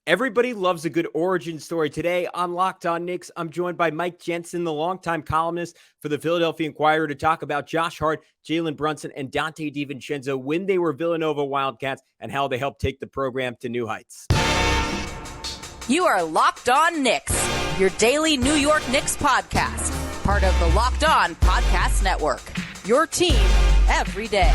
Everybody loves a good origin story. Today on Locked On Knicks, I'm joined by Mike Jensen, the longtime columnist for the Philadelphia Inquirer, to talk about Josh Hart, Jalen Brunson, and Donte DiVincenzo when they were Villanova Wildcats and how they helped take the program to new heights. You are Locked On Knicks, your daily New York Knicks podcast, part of the Locked On Podcast Network, your team every day.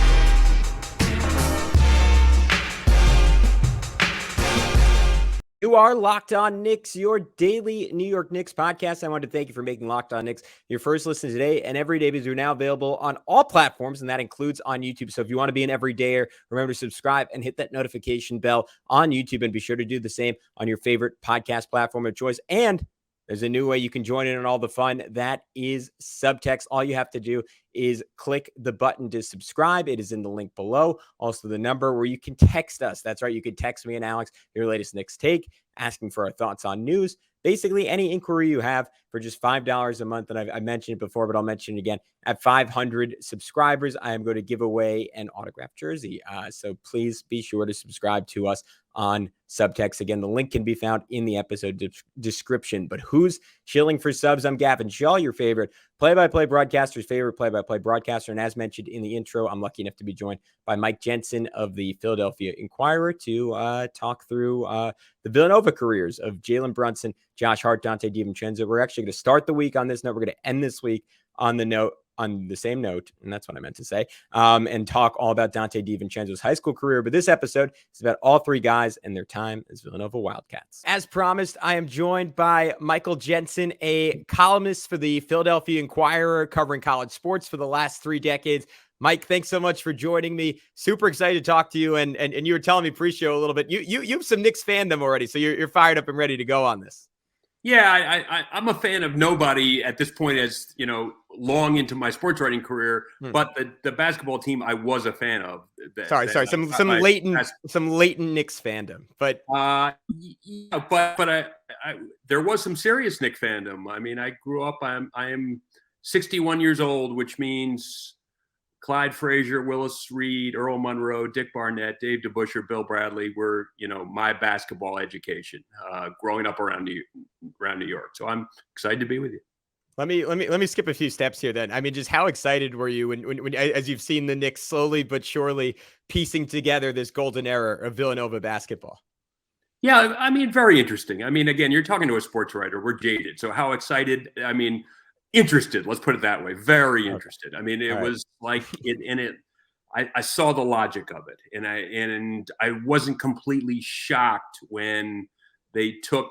You are Locked On Knicks, your daily New York Knicks podcast. I want to thank you for making Locked On Knicks your first listen today and every day, because we're now available on all platforms, and that includes on YouTube. So if you want to be an everydayer, remember to subscribe and hit that notification bell on YouTube, and be sure to do the same on your favorite podcast platform of choice. And there's a new way you can join in on all the fun. That is Subtext. All you have to do is click the button to subscribe. It is in the link below. Also, the number where you can text us. That's right. You can text me and Alex your latest Knicks take, asking for our thoughts on news. Basically, any inquiry you have for just $5 a month. And I mentioned it before, but I'll mention it again. At 500 subscribers, I am going to give away an autographed jersey. So please be sure to subscribe to us on Subtext. Again, the link can be found in the episode description. But who's shilling for subs? I'm Gavin Schall, your favorite play-by-play broadcaster's favorite play-by-play broadcaster. And as mentioned in the intro, I'm lucky enough to be joined by Mike Jensen of the Philadelphia Inquirer to talk through the Villanova careers of Jalen Brunson, Josh Hart, Donte DiVincenzo. We're actually going to start the week on this note. We're going to end this week on the same note, and that's what I meant to say, and talk all about Donte DiVincenzo's high school career. But this episode is about all three guys and their time as Villanova Wildcats. As promised, I am joined by Michael Jensen, a columnist for the Philadelphia Inquirer, covering college sports for the last 3 decades. Mike, thanks so much for joining me. Super excited to talk to you, and you were telling me pre-show a little bit. You have some Knicks fandom already, so you're fired up and ready to go on this. Yeah, I'm a fan of nobody at this point, as you know, long into my sports writing career. But the basketball team I was a fan of. Some latent Knicks fandom, but there was some serious Knicks fandom. I mean, I grew up. I am 61 years old, which means Clyde Frazier, Willis Reed, Earl Monroe, Dick Barnett, Dave DeBusschere, Bill Bradley were, my basketball education growing up around New York. So I'm excited to be with you. Let me skip a few steps here then. I mean, just how excited were you when as you've seen the Knicks slowly but surely piecing together this golden era of Villanova basketball? Yeah, I mean, very interesting. I mean, again, you're talking to a sports writer. We're jaded. So how excited? I mean, interested, let's put it that way. Very interested. I mean, it was like I saw the logic of it, and I wasn't completely shocked when they took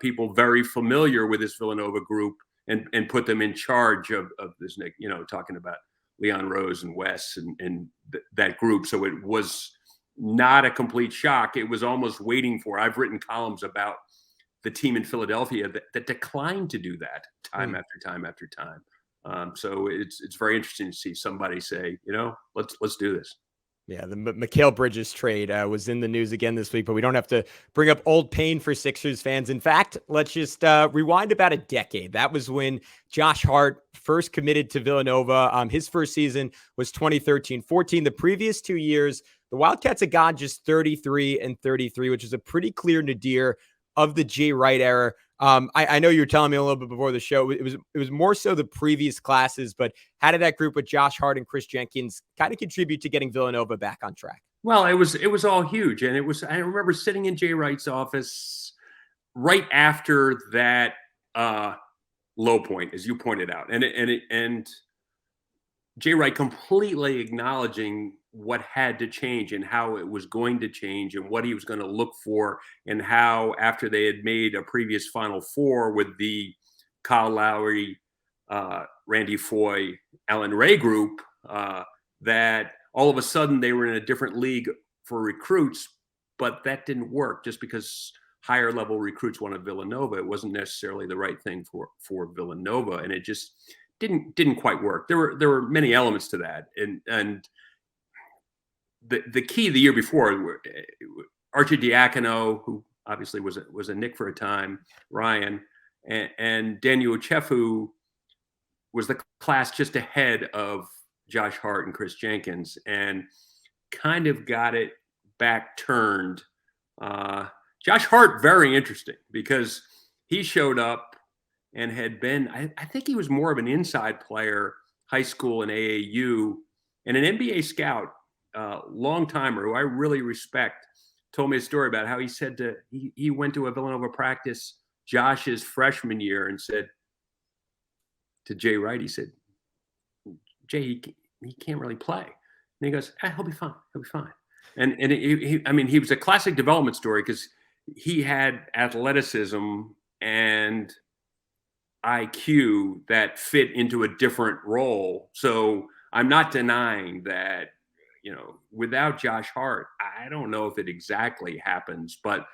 people very familiar with this Villanova group and put them in charge of this, talking about Leon Rose and Wes and that group. So it was not a complete shock. It was almost waiting for. I've written columns about the team in Philadelphia that declined to do that time after time after time. So it's very interesting to see somebody say, let's do this. Yeah, the Mikal Bridges trade was in the news again this week, but we don't have to bring up old pain for Sixers fans. In fact, let's just rewind about a decade. That was when Josh Hart first committed to Villanova. His first season was 2013-14. The previous 2 years, the Wildcats had gone just 33-33, which is a pretty clear nadir of the Jay Wright era. I know you were telling me a little bit before the show, it was more so the previous classes, but how did that group with Josh Hart and Chris Jenkins kind of contribute to getting Villanova back on track? Well, it was all huge. And I remember sitting in Jay Wright's office right after that low point, as you pointed out. And Jay Wright completely acknowledging what had to change and how it was going to change and what he was going to look for, and how after they had made a previous Final Four with the Kyle Lowry, Randy Foye, Alan Ray group, that all of a sudden they were in a different league for recruits, but that didn't work. Just because higher level recruits wanted Villanova, it wasn't necessarily the right thing for Villanova, and it just didn't quite work. There were many elements to that, and the key the year before, Archie Diacono, who obviously was a Knick for a time, Ryan, and Daniel Chefu was the class just ahead of Josh Hart and Chris Jenkins, and kind of got it back turned Josh Hart, very interesting because he showed up and had been, I think he was more of an inside player, high school and AAU, and an NBA scout, long timer who I really respect, told me a story about how he said he went to a Villanova practice Josh's freshman year and said to Jay Wright, he said, Jay, he can't really play. And he goes, he'll be fine. He'll be fine. And he was a classic development story because he had athleticism and IQ that fit into a different role. So I'm not denying that, without Josh Hart, I don't know if it exactly happens, but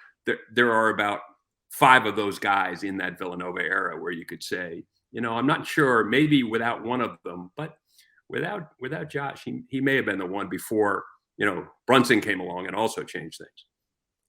there are about 5 of those guys in that Villanova era where you could say, I'm not sure, maybe without one of them, but without Josh, he may have been the one before, Brunson came along and also changed things.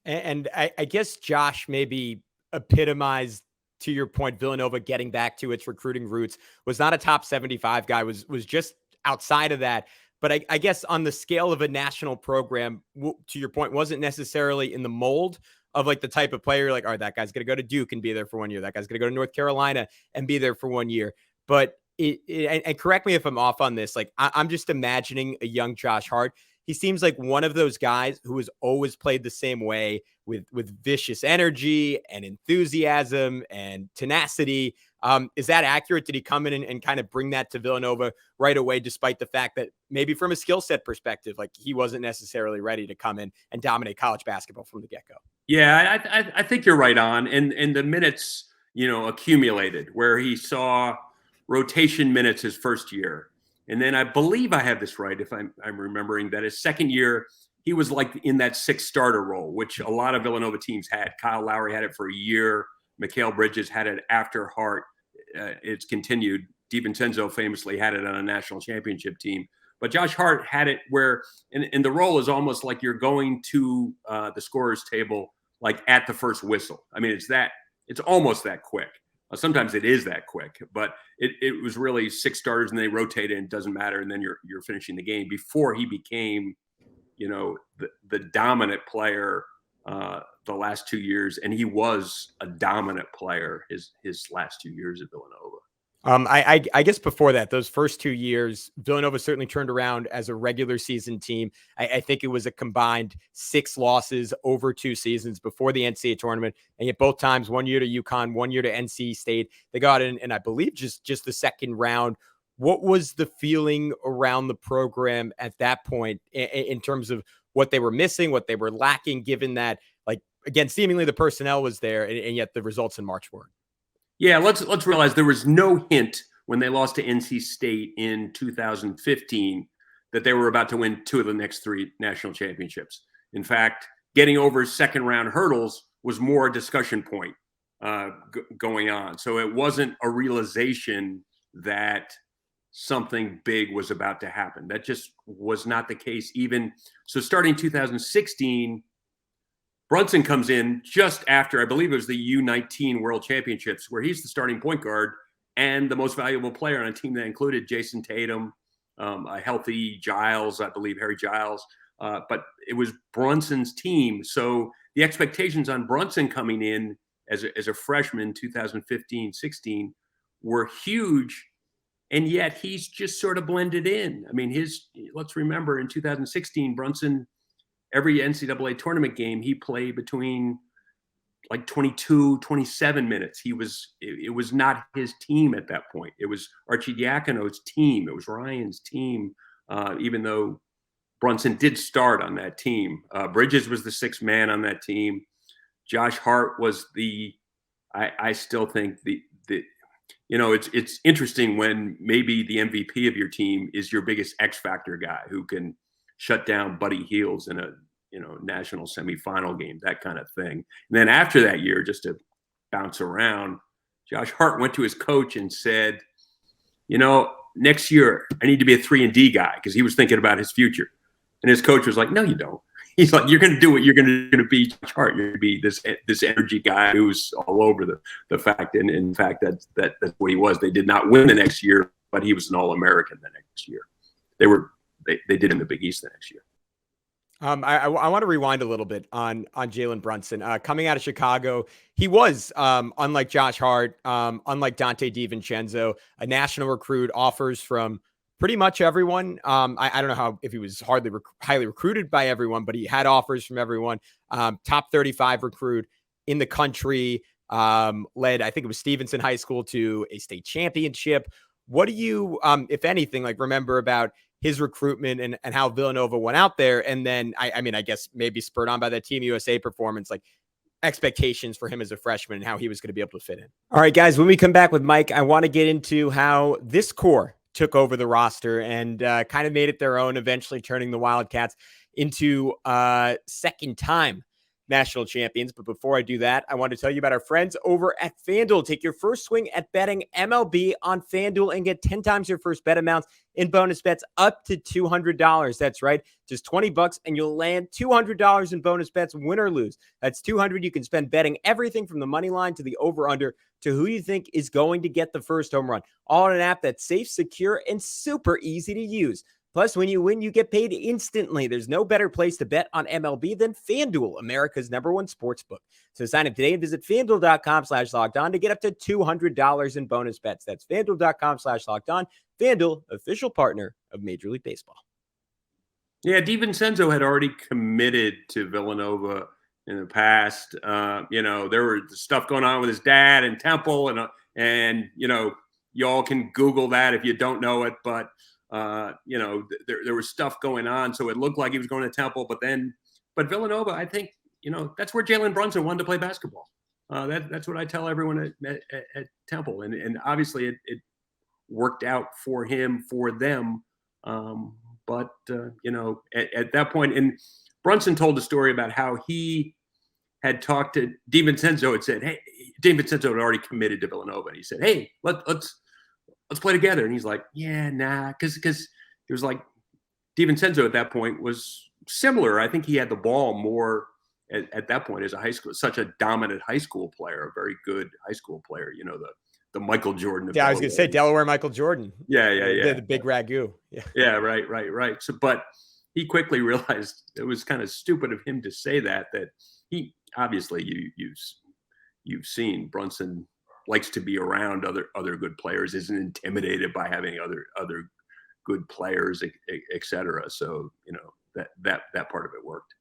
And I guess Josh maybe epitomized, to your point, Villanova getting back to its recruiting roots, was not a top 75 guy, was just outside of that. But I guess on the scale of a national program, to your point, wasn't necessarily in the mold of like the type of player like, all right, that guy's going to go to Duke and be there for 1 year. That guy's going to go to North Carolina and be there for 1 year. But and correct me if I'm off on this, like I'm just imagining a young Josh Hart. He seems like one of those guys who has always played the same way with vicious energy and enthusiasm and tenacity. Is that accurate? Did he come in and kind of bring that to Villanova right away, despite the fact that maybe from a skill set perspective, like he wasn't necessarily ready to come in and dominate college basketball from the get-go? Yeah, I think you're right on. And the minutes, accumulated where he saw rotation minutes his first year. And then I believe I have this right, if I'm remembering, that his second year, he was like in that 6th starter role, which a lot of Villanova teams had. Kyle Lowry had it for a year. Mikal Bridges had it after Hart. It's continued. DiVincenzo famously had it on a national championship team. But Josh Hart had it where, and the role is almost like you're going to the scorer's table like at the first whistle. I mean, it's almost that quick. Sometimes it is that quick, but it was really 6 starters and they rotated and it doesn't matter. And then you're finishing the game before he became, the dominant player the last 2 years. And he was a dominant player his last 2 years at Villanova. I guess before that, those first 2 years, Villanova certainly turned around as a regular season team. I think it was a combined 6 losses over 2 seasons before the NCAA tournament. And yet both times, 1 year to UConn, 1 year to NC State, they got in, and I believe just the second round. What was the feeling around the program at that point in terms of what they were missing, what they were lacking, given that, like, again, seemingly the personnel was there and yet the results in March weren't? Yeah, let's realize there was no hint when they lost to NC State in 2015 that they were about to win 2 of the next 3 national championships. In fact, getting over second round hurdles was more a discussion point going on. So it wasn't a realization that something big was about to happen. That just was not the case. Even so, starting 2016. Brunson comes in just after, I believe it was the U19 World Championships, where he's the starting point guard and the most valuable player on a team that included Jason Tatum, a healthy Giles, I believe, Harry Giles. But it was Brunson's team. So the expectations on Brunson coming in as a freshman, 2015-16, were huge. And yet he's just sort of blended in. I mean, let's remember in 2016, Brunson, every NCAA tournament game, he played between like 22, 27 minutes. It was not his team at that point. It was Arcidiacono's team. It was Ryan's team, even though Brunson did start on that team. Bridges was the 6th man on that team. Josh Hart was I still think it's interesting when maybe the MVP of your team is your biggest X factor guy who can shut down Buddy Hield in a national semifinal game, that kind of thing. And then after that year, just to bounce around, Josh Hart went to his coach and said, next year I need to be a 3-and-D guy, because he was thinking about his future. And his coach was like, no, you don't. He's like, you're going to do what you're going to be, Josh Hart. You're going to be this energy guy who's all over the fact. And in fact, that's what he was. They did not win the next year, but he was an All-American the next year. They did in the Big East the next year. I want to rewind a little bit on Jalen Brunson. Coming out of Chicago, he was, unlike Josh Hart, unlike Donte DiVincenzo, a national recruit, offers from pretty much everyone. I don't know if he was highly recruited by everyone, but he had offers from everyone. Top 35 recruit in the country, led, I think it was Stevenson High School, to a state championship. What do you, if anything, like remember about his recruitment and how Villanova went out there? And then, I mean, I guess maybe spurred on by that Team USA performance, like expectations for him as a freshman and how he was going to be able to fit in. All right, guys, when we come back with Mike, I want to get into how this core took over the roster and kind of made it their own, eventually turning the Wildcats into second time national champions. But before I do that, I want to tell you about our friends over at FanDuel. Take your first swing at betting MLB on FanDuel and get 10 times your first bet amounts in bonus bets up to $200. That's right. Just $20 and you'll land $200 in bonus bets, win or lose. That's $200 you can spend betting everything from the money line to the over-under to who you think is going to get the first home run. All in an app that's safe, secure, and super easy to use. Plus, when you win, you get paid instantly. There's no better place to bet on MLB than FanDuel, America's #1 sportsbook. So sign up today and visit FanDuel.com/lockedon to get up to $200 in bonus bets. That's FanDuel.com/lockedon. FanDuel, official partner of Major League Baseball. Yeah, DiVincenzo had already committed to Villanova in the past. There was stuff going on with his dad and Temple, and y'all can Google that if you don't know it, but there was stuff going on, so it looked like he was going to Temple. But Villanova, I think, that's where Jalen Brunson wanted to play basketball. That's what I tell everyone at Temple, and obviously it worked out for him, for them. But at that point, and Brunson told a story about how he had talked to DiVincenzo and said, "Hey," DiVincenzo had already committed to Villanova, and he said, "Hey, let's play together." And he's like, "Yeah, nah," because it was like DiVincenzo at that point was similar. I think he had the ball more at that point as a high school, such a dominant high school player, a very good high school player. The Michael Jordan of I was going to say Delaware Michael Jordan. Yeah. The big ragu. Yeah, right. So, but he quickly realized it was kind of stupid of him to say that he obviously you've seen Brunson likes to be around other good players, isn't intimidated by having other good players, et cetera. So, that part of it worked.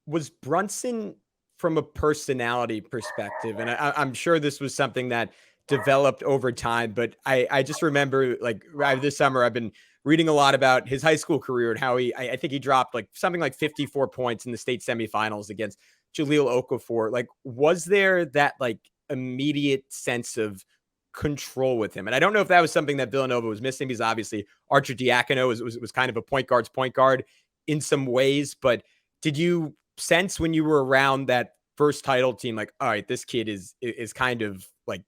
Was Brunson, from a personality perspective, and I'm sure this was something that developed over time, but I just remember, like, this summer I've been reading a lot about his high school career and how I think he dropped like something like 54 points in the state semifinals against Jahlil Okafor. Like, was there that like immediate sense of control with him? And I don't know if that was something that Villanova was missing, because obviously Archer Diacono was kind of a point guard in some ways. But did you sense when you were around that first title team, like, all right, this kid is kind of like,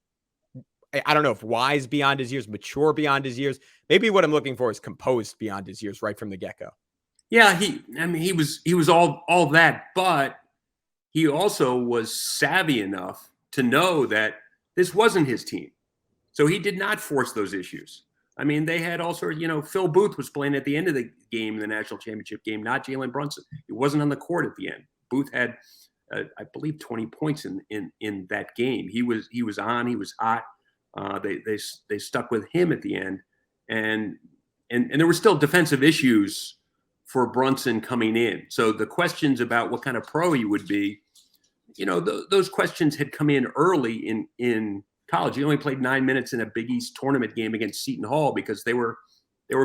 I don't know if wise beyond his years, mature beyond his years? Maybe what I'm looking for is composed beyond his years right from the get-go. Yeah, he was all that, but he also was savvy enough to know that this wasn't his team. So he did not force those issues. I mean, they had all sorts, Phil Booth was playing at the end of the game, in the national championship game, not Jalen Brunson. He wasn't on the court at the end. Booth had, I believe, 20 points in that game. He was on, he was hot. They stuck with him at the end. And there were still defensive issues for Brunson coming in. So the questions about what kind of pro he would be, those questions had come in early in college. He only played 9 minutes in a Big East tournament game against Seton Hall because they were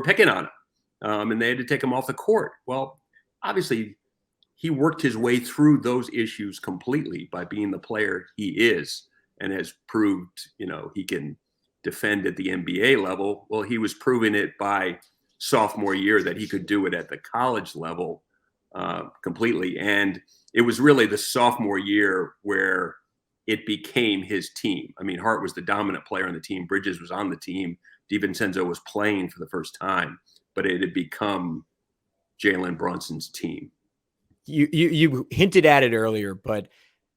picking on him, and they had to take him off the court. Well, obviously, he worked his way through those issues completely by being the player he is, and has proved, he can defend at the NBA level. Well, he was proving it by sophomore year that he could do it at the college level completely. And it was really the sophomore year where it became his team. I mean, Hart was the dominant player on the team. Bridges was on the team. DiVincenzo was playing for the first time, but it had become Jalen Brunson's team. You hinted at it earlier, but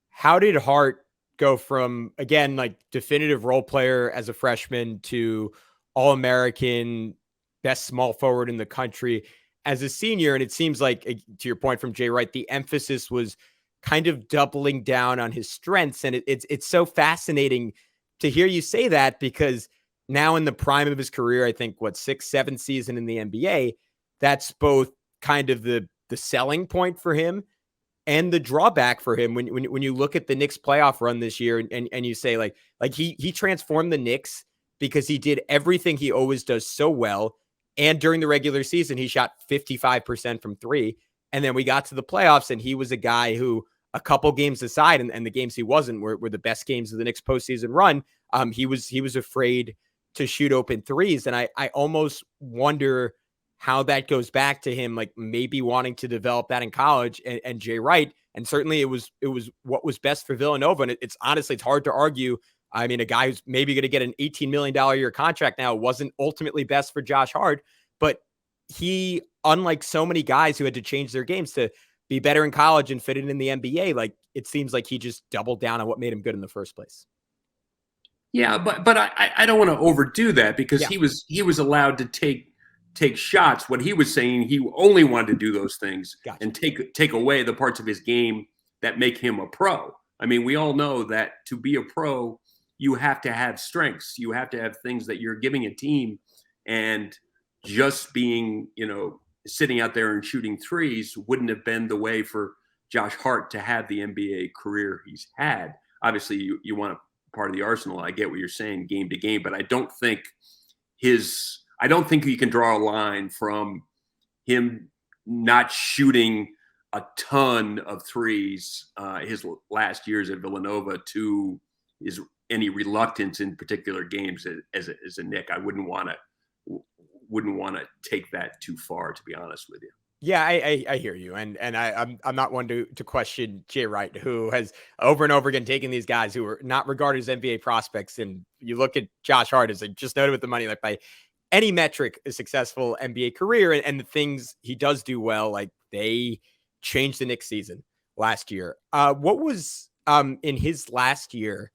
how did Hart go from, again, like definitive role player as a freshman to All-American, best small forward in the country? as a senior, and it seems like, to your point from Jay Wright, the emphasis was kind of doubling down on his strengths. And it's so fascinating to hear you say that, because now in the prime of his career, I think, 6th, 7th season in the NBA, that's both kind of the selling point for him and the drawback for him. When you look at the Knicks playoff run this year, and you say like he transformed the Knicks because he did everything he always does so well. And during the regular season, he shot 55% from three. And then we got to the playoffs, and he was a guy who, a couple games aside, and the games he wasn't were the best games of the Knicks postseason run. He was afraid to shoot open threes. And I almost wonder how that goes back to him, like maybe wanting to develop that in college, and Jay Wright. And certainly it was what was best for Villanova. And it's honestly, it's hard to argue. I mean, a guy who's maybe going to get an $18 million a year contract now wasn't ultimately best for Josh Hart, but he, unlike so many guys who had to change their games to be better in college and fit in the NBA, like it seems like he just doubled down on what made him good in the first place. Yeah, but I don't want to overdo that, because he was allowed to take shots. What he was saying, he only wanted to do those things and take away the parts of his game that make him a pro. I mean, we all know that to be a pro, you have to have strengths. You have to have things that you're giving a team, and just being, sitting out there and shooting threes wouldn't have been the way for Josh Hart to have the NBA career he's had. Obviously, you want a part of the arsenal. I get what you're saying, game to game, but I don't think you can draw a line from him not shooting a ton of threes his last years at Villanova to any reluctance in particular games as a Knick. I wouldn't want to take that too far, to be honest with you. Yeah, I hear you, and I'm not one to question Jay Wright, who has over and over again taken these guys who are not regarded as NBA prospects, and you look at Josh Hart, as I just noted with the money, like by any metric, a successful NBA career, and the things he does do well, like they changed the Knicks season last year. What was in his last year?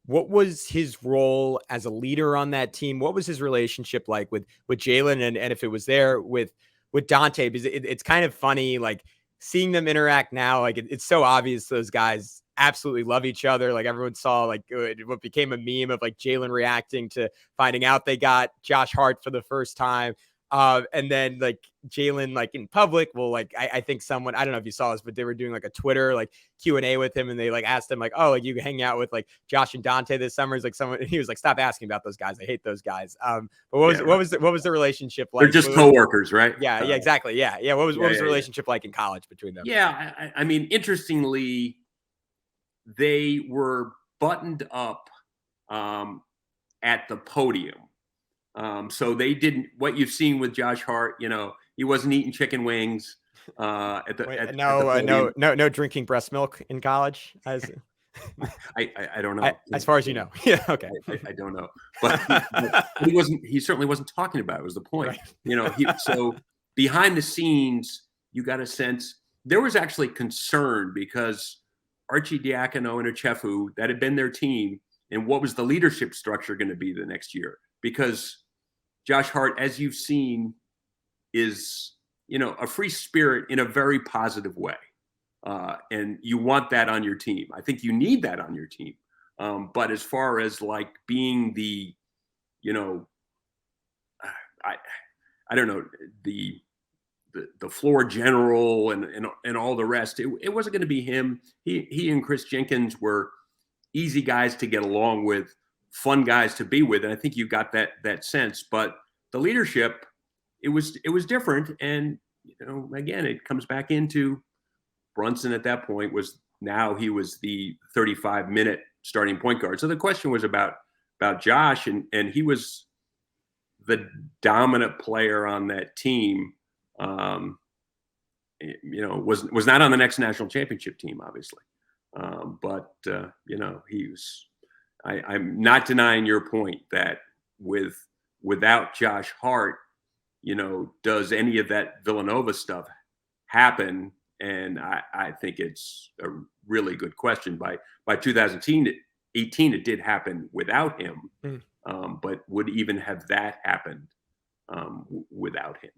What was his role as a leader on that team? What was his relationship like with Jalen, and if it was there with Donte? Because it's kind of funny, like seeing them interact now. Like it's so obvious those guys absolutely love each other. Like everyone saw like what became a meme of like Jalen reacting to finding out they got Josh Hart for the first time. And then like Jalen, like in public, well, like I think someone, I don't know if you saw this, but they were doing like a Twitter like Q&A with him, and they like asked him like, oh, like you hang out with like Josh and Donte this summer. Is like someone, he was like, stop asking about those guys. I hate those guys. But what was the relationship like? They're just coworkers, right? Yeah, exactly. Yeah. What was the relationship like in college between them? Yeah, I mean, interestingly, they were buttoned up at the podium. So they didn't, what you've seen with Josh Hart, he wasn't eating chicken wings. No drinking breast milk in college. I don't know. As far as you know. Yeah. Okay. I don't know, but he certainly wasn't talking about it, was the point. Right. So behind the scenes, you got a sense there was actually concern, because Archie Diacono and Ochefu, that had been their team, and what was the leadership structure going to be the next year? Because Josh Hart, as you've seen, is, a free spirit in a very positive way. And you want that on your team. I think you need that on your team. But as far as like being the, I don't know, the floor general and all the rest, it wasn't going to be him. He and Chris Jenkins were easy guys to get along with, fun guys to be with, and I think you got that sense. But the leadership, it was different, and again, it comes back into Brunson at that point was the 35-minute starting point guard. So the question was about Josh, and he was the dominant player on that team. Was not on the next national championship team, obviously, but he was. I'm not denying your point that without Josh Hart, does any of that Villanova stuff happen? And I think it's a really good question. By 2018, it did happen without him, but would even have that happened without him?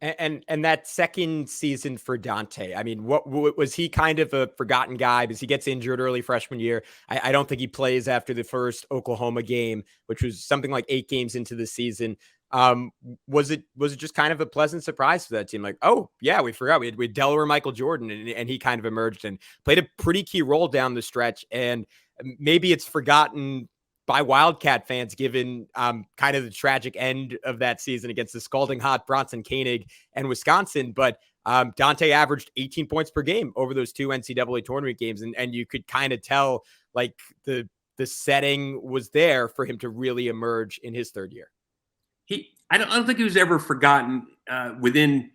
And that second season for Donte, I mean, what was he kind of a forgotten guy because he gets injured early freshman year? I don't think he plays after the first Oklahoma game, which was something like 8 games into the season. Was it just kind of a pleasant surprise for that team? Like, oh yeah, we forgot we had Delaware Michael Jordan, and he kind of emerged and played a pretty key role down the stretch. And maybe it's forgotten by Wildcat fans, given kind of the tragic end of that season against the scalding hot Bronson Koenig and Wisconsin. But Donte averaged 18 points per game over those 2 NCAA tournament games. And you could kind of tell like the setting was there for him to really emerge in his third year. I don't think he was ever forgotten within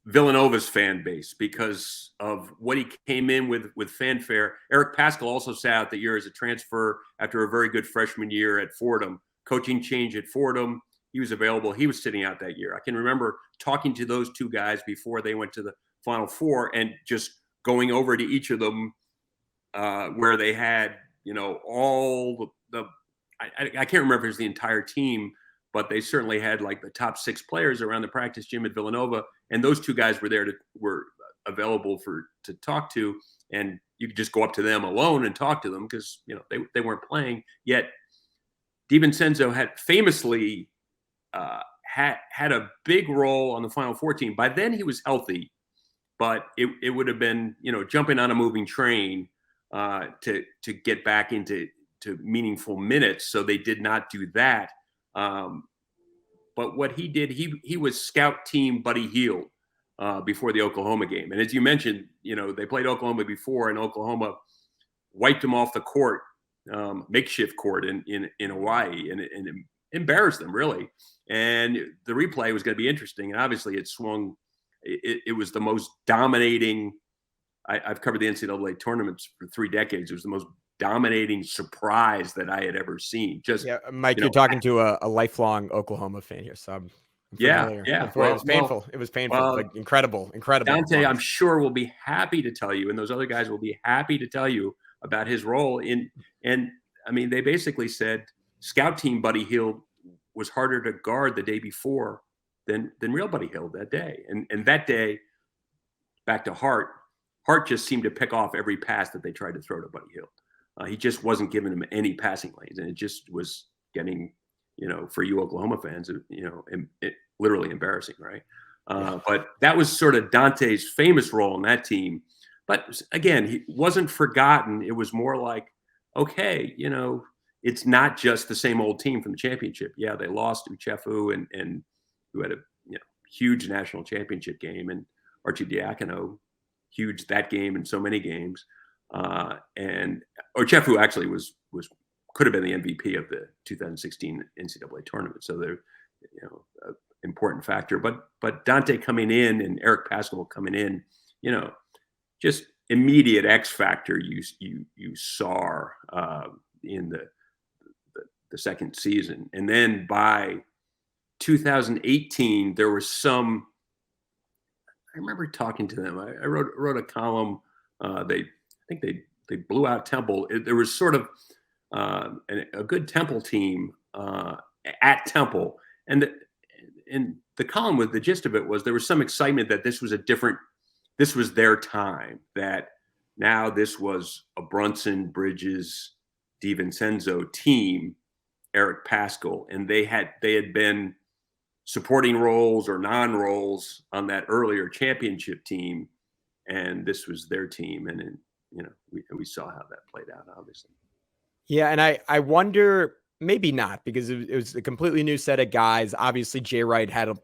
Villanova's fan base because of what he came in with fanfare. Eric Paschal also sat out the year as a transfer after a very good freshman year at Fordham. Coaching change at Fordham. He was available. He was sitting out that year. I can remember talking to those 2 guys before they went to the Final Four and just going over to each of them where they had, all the I can't remember if it was the entire team, but they certainly had like the top 6 players around the practice gym at Villanova. And those 2 guys were available to talk to. And you could just go up to them alone and talk to them because, they weren't playing yet. DiVincenzo had famously had a big role on the Final Four team. By then he was healthy, but it would have been, jumping on a moving train to get back into meaningful minutes. So they did not do that. But what he did, he was scout team Buddy Hield before the Oklahoma game. And as you mentioned, they played Oklahoma before, and Oklahoma wiped them off the court, makeshift court in Hawaii, and embarrassed them really. And the replay was going to be interesting. And obviously it swung. It was the most dominating. I've covered the NCAA tournaments for 3 decades. It was the most dominating surprise that I had ever seen. Just Mike, you're talking to a lifelong Oklahoma fan here, so I'm familiar. It was painful. It was painful, but incredible. Donte, I'm sure, will be happy to tell you, and those other guys will be happy to tell you about his role in. And I mean, they basically said scout team Buddy Hield was harder to guard the day before than real Buddy Hield that day. And that day, back to Hart just seemed to pick off every pass that they tried to throw to Buddy Hield. He just wasn't giving him any passing lanes, and it just was getting, for you Oklahoma fans, it literally embarrassing, right? But that was sort of Dante's famous role in that team. But again, he wasn't forgotten. It was more like, okay, it's not just the same old team from the championship. Yeah, they lost Uchefu and who had a huge national championship game, and Archie Diacono, huge that game and so many games. And Ochefu actually could have been the MVP of the 2016 NCAA tournament. So they're, important factor. But Donte coming in and Eric Paschal coming in, just immediate X factor you saw in the second season. And then by 2018, there was some. I remember talking to them. I wrote a column. I think they blew out Temple. There was sort of a good Temple team at Temple, and the column with the gist of it was there was some excitement that this was their time, that now this was a Brunson, Bridges, DiVincenzo team, Eric Paschal, and they had been supporting roles or non-roles on that earlier championship team, and this was their team, and we saw how that played out, obviously. Yeah, and I wonder, maybe not, because it was a completely new set of guys. Obviously, Jay Wright had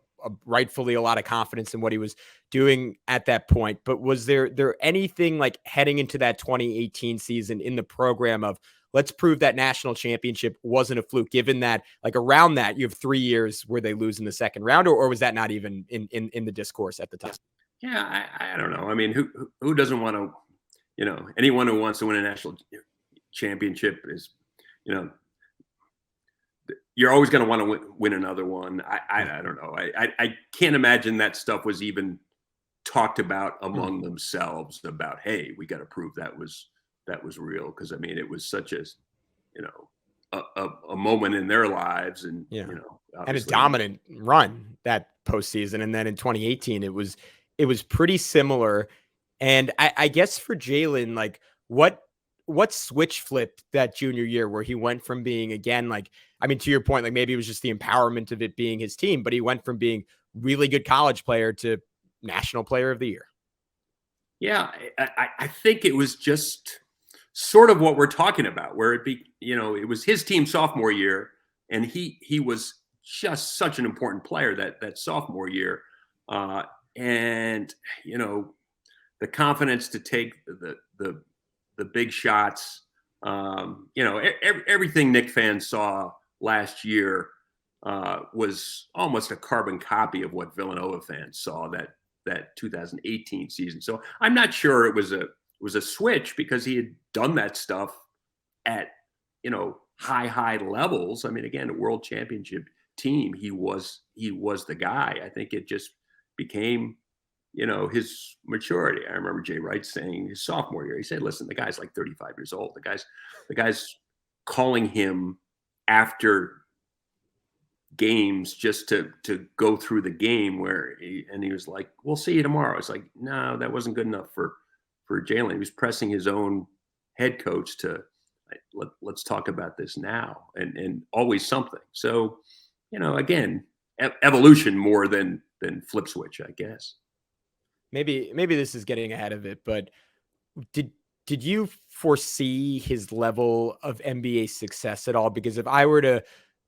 rightfully a lot of confidence in what he was doing at that point. But was there anything like heading into that 2018 season in the program of, let's prove that national championship wasn't a fluke, given that like around that you have 3 years where they lose in the second round, or was that not even in the discourse at the time? Yeah, I don't know. I mean, who doesn't want to, anyone who wants to win a national championship is, you're always going to want to win another one. I don't know. I can't imagine that stuff was even talked about among themselves about, hey, we got to prove that was real. Cause I mean, it was such a, a moment in their lives, and Yeah. you know, And a dominant run that postseason. And then in 2018, it was pretty similar. And I guess for Jalen, like what switch flipped that junior year where he went from being, again, like, I mean, to your point, like maybe it was just the empowerment of it being his team, but he went from being really good college player to national player of the year. Yeah, I think it was just sort of what we're talking about, where it was his team sophomore year, and he was just such an important player that sophomore year, and the confidence to take the big shots, everything Knick fans saw last year was almost a carbon copy of what Villanova fans saw that 2018 season. So I'm not sure it was a switch, because he had done that stuff at high levels. I mean, again, a world championship team, he was the guy. I think it just became his maturity. I remember Jay Wright saying his sophomore year, he said, listen, the guy's like 35 years old. The guy's calling him after games just to go through the game, and he was like, we'll see you tomorrow. It's like, no, that wasn't good enough for Jalen. He was pressing his own head coach to let's talk about this now, and always something. So, again, evolution more than flip switch, I guess. Maybe this is getting ahead of it, but did you foresee his level of NBA success at all? Because if I were to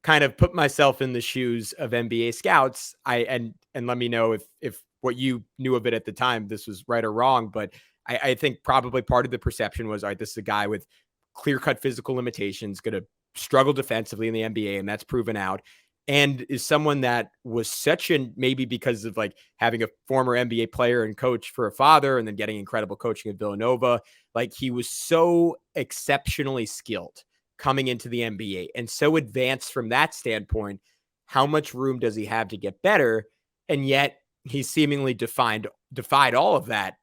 kind of put myself in the shoes of NBA scouts, and let me know if what you knew of it at the time, this was right or wrong, but I think probably part of the perception was, all right, this is a guy with clear-cut physical limitations, going to struggle defensively in the NBA, and that's proven out. And is someone that was maybe because of like having a former NBA player and coach for a father, and then getting incredible coaching at Villanova, like he was so exceptionally skilled coming into the NBA and so advanced from that standpoint. How much room does he have to get better? And yet he seemingly defied all of that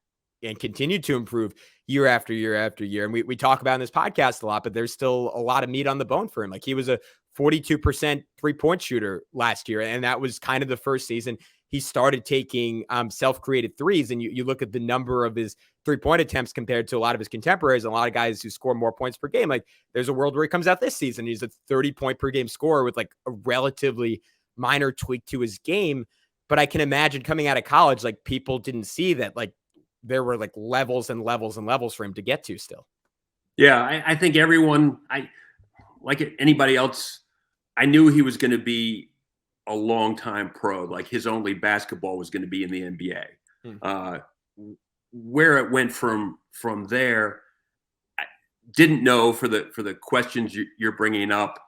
and continued to improve year after year after year. And we talk about in this podcast a lot, but there's still a lot of meat on the bone for him. Like he was a 42% 3-point shooter last year. And that was kind of the first season he started taking self-created threes. And you look at the number of his 3-point attempts compared to a lot of his contemporaries, and a lot of guys who score more points per game. Like there's a world where he comes out this season, he's a 30-point per game scorer with like a relatively minor tweak to his game. But I can imagine coming out of college, like people didn't see that, like there were like levels and levels and levels for him to get to still. Yeah, I think everyone, like anybody else, I knew he was going to be a long-time pro. Like his only basketball was going to be in the NBA. Where it went from there, I didn't know for the questions you're bringing up.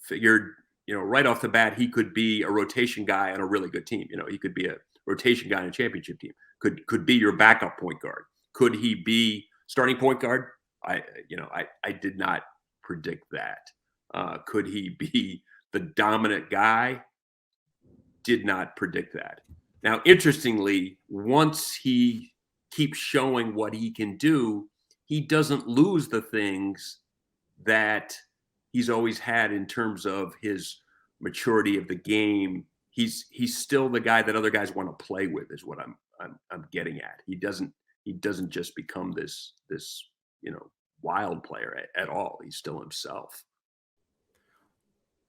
Figured right off the bat he could be a rotation guy on a really good team. He could be a rotation guy on a championship team. Could be your backup point guard. Could he be starting point guard? I did not predict that. Could he be the dominant guy? Did not predict that. Now, interestingly, once he keeps showing what he can do, he doesn't lose the things that he's always had in terms of his maturity of the game. He's still the guy that other guys want to play with, is what I'm getting at. He doesn't just become this wild player at all. He's still himself.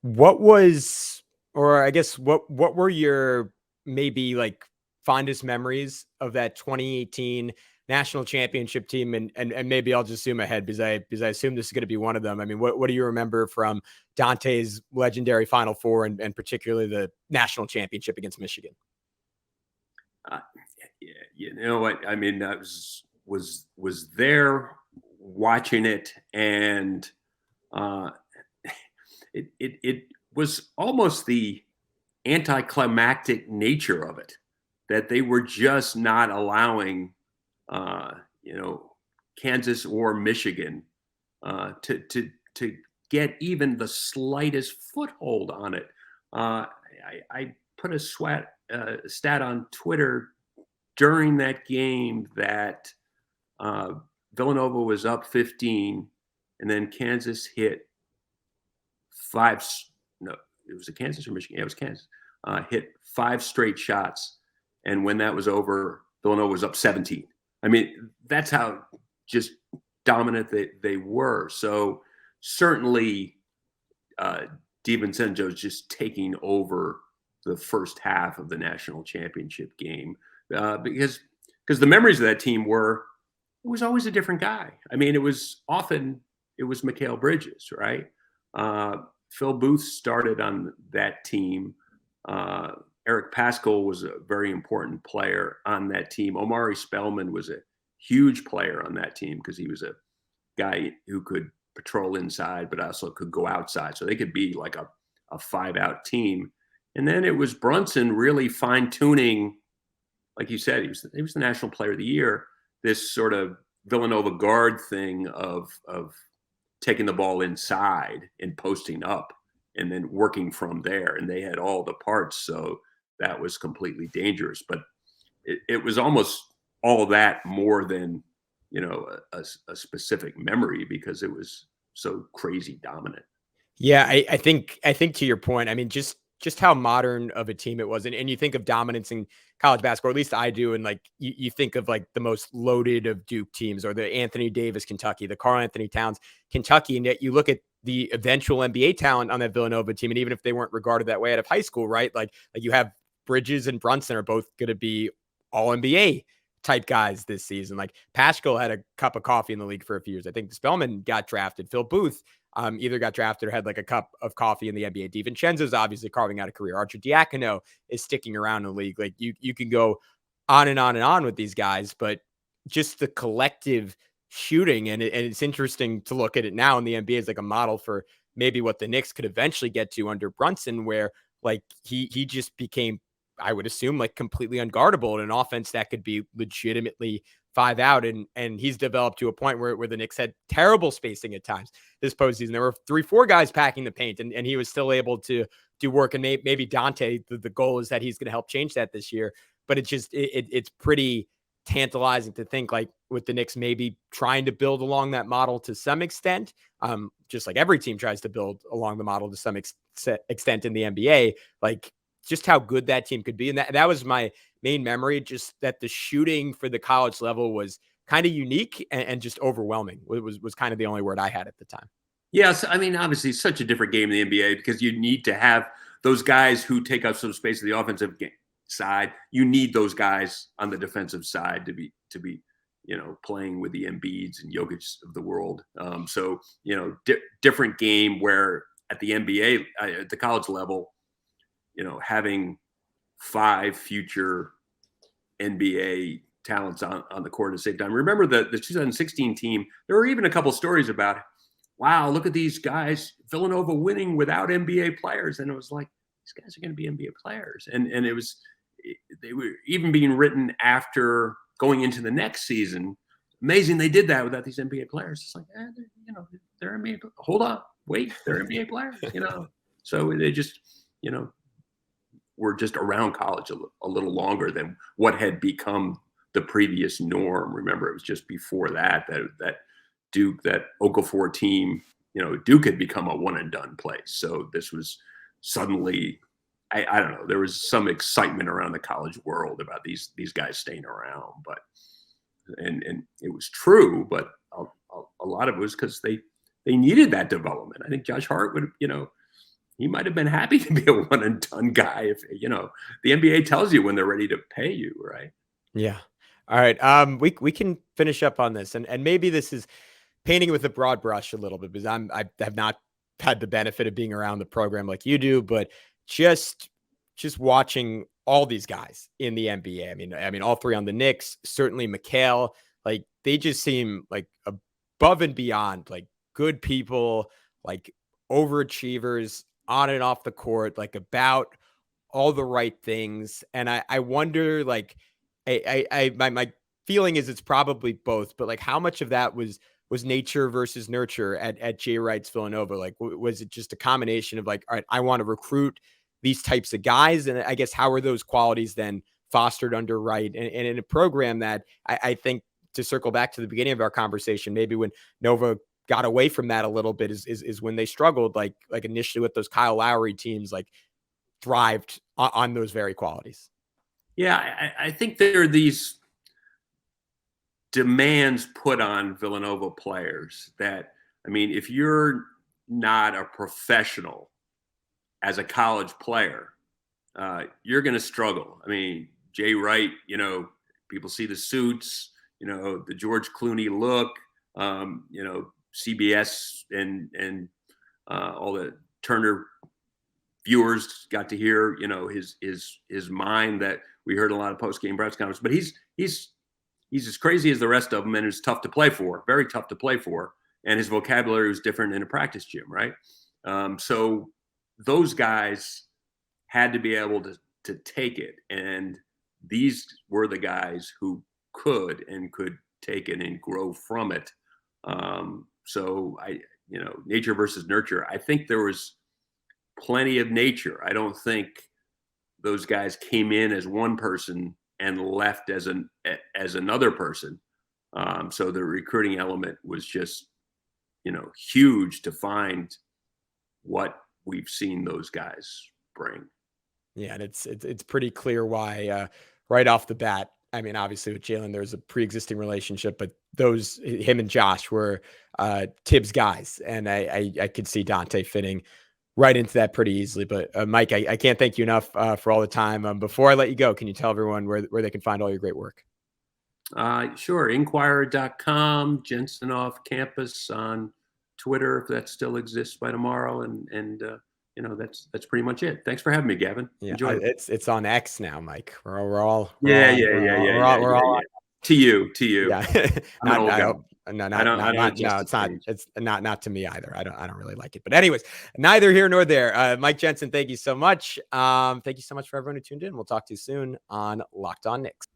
What was, or I guess what were your maybe like fondest memories of that 2018 national championship team? And maybe I'll just zoom ahead because I assume this is going to be one of them. I mean, what do you remember from Donte's legendary Final Four and particularly the national championship against Michigan? You know what? I mean, I was there watching it, and it was almost the anticlimactic nature of it, that they were just not allowing Kansas or Michigan to get even the slightest foothold on it. I put a stat on Twitter during that game that Villanova was up 15 and then Kansas hit five. No, it was Kansas or Michigan. Yeah, it was Kansas. Hit 5 straight shots, and when that was over, Villanova was up 17. I mean, that's how just dominant they were. So certainly, DiVincenzo's just taking over the first half of the national championship game because the memories of that team were, it was always a different guy. I mean, it was Mikal Bridges, right? Phil Booth started on that team. Eric Paschal was a very important player on that team. Omari Spellman was a huge player on that team because he was a guy who could patrol inside, but also could go outside. So they could be like a 5-out team. And then it was Brunson really fine-tuning, like you said, he was the National Player of the Year, this sort of Villanova guard thing of taking the ball inside and posting up and then working from there. And they had all the parts, so that was completely dangerous. But it was almost all that more than, a specific memory because it was so crazy dominant. Yeah, I think to your point, I mean, just how modern of a team it was. And you think of dominance in college basketball, or at least I do. And like, you think of like the most loaded of Duke teams, or the Anthony Davis, Kentucky, the Karl Anthony Towns, Kentucky. And yet you look at the eventual NBA talent on that Villanova team. And even if they weren't regarded that way out of high school, right? Like you have Bridges and Brunson are both going to be all NBA type guys this season. Like Paschal had a cup of coffee in the league for a few years. I think Spellman got drafted. Phil Booth either got drafted or had like a cup of coffee in the NBA. DiVincenzo's obviously carving out a career. Archer Diacono is sticking around in the league. Like you can go on and on and on with these guys, but just the collective shooting. And it's interesting to look at it now in the NBA as like a model for maybe what the Knicks could eventually get to under Brunson, where like he just became, I would assume, like completely unguardable in an offense that could be legitimately 5-out. And he's developed to a point where the Knicks had terrible spacing at times this postseason. There were 3-4 guys packing the paint, and he was still able to do work. And maybe Donte, the goal is that he's going to help change that this year. But it's pretty tantalizing to think, like, with the Knicks maybe trying to build along that model to some extent, just like every team tries to build along the model to some extent in the NBA, like just how good that team could be. And that was my main memory, just that the shooting for the college level was kind of unique and just overwhelming. It was kind of the only word I had at the time. Yes. I mean, obviously it's such a different game in the NBA because you need to have those guys who take up some space on the offensive side. You need those guys on the defensive side to be, playing with the Embiids and Jokic of the world. So, different game where at the NBA, at the college level, having 5 future NBA talents on the court at the same time. Remember the 2016 team, there were even a couple stories about, wow, look at these guys, Villanova winning without NBA players. And it was like, these guys are going to be NBA players. And they were even being written after going into the next season. Amazing they did that without these NBA players. It's like, they're NBA. Hold on, wait, they're NBA players, So they just, were just around college a little longer than what had become the previous norm. Remember, it was just before that Duke, that Okafor team, Duke had become a one and done place. So this was suddenly, I don't know, there was some excitement around the college world about these guys staying around, but and it was true, but a lot of it was because they needed that development. I think Josh Hart would, he might have been happy to be a one and done guy if, the NBA tells you when they're ready to pay you, right? Yeah. All right. We can finish up on this, and maybe this is painting with a broad brush a little bit because I have not had the benefit of being around the program like you do, but just watching all these guys in the NBA. I mean, all 3 on the Knicks, certainly Mikal, like they just seem like above and beyond, like good people, like overachievers on and off the court, like about all the right things. And I wonder, like, my feeling is it's probably both, but like how much of that was nature versus nurture at Jay Wright's Villanova? Like, was it just a combination of like, all right, I want to recruit these types of guys? And I guess how are those qualities then fostered under Wright and in a program that I think, to circle back to the beginning of our conversation, maybe when Nova got away from that a little bit is when they struggled, like initially with those Kyle Lowry teams, like thrived on those very qualities. Yeah, I think there are these demands put on Villanova players that, I mean, if you're not a professional as a college player, you're going to struggle. I mean, Jay Wright, you know, people see the suits, you know, the George Clooney look, you know, CBS and all the Turner viewers got to hear, you know, his mind that we heard a lot of post-game press conference, but he's as crazy as the rest of them, and it's tough to play for, very tough to play for. And his vocabulary was different in a practice gym, right? So those guys had to be able to take it. And these were the guys who could take it and grow from it. So you know, nature versus nurture. I think there was plenty of nature. I don't think those guys came in as one person and left as another person. So the recruiting element was just, you know, huge to find what we've seen those guys bring. Yeah, and it's pretty clear why right off the bat. I mean, obviously with Jalen, there's a pre-existing relationship, but him and Josh were Tibbs guys, and I could see Donte fitting right into that pretty easily. But Mike, I can't thank you enough for all the time. Before I let you go, can you tell everyone where they can find all your great work? Sure. Inquirer.com, Jensen off campus on Twitter, if that still exists by tomorrow. And you know, that's pretty much it. Thanks for having me, Gavin. Yeah, enjoy it. It's on X now, Mike. We're all to you. Yeah. It's not to me either. I don't really like it. But anyways, neither here nor there. Mike Jensen, thank you so much. Thank you so much for everyone who tuned in. We'll talk to you soon on Locked On Knicks.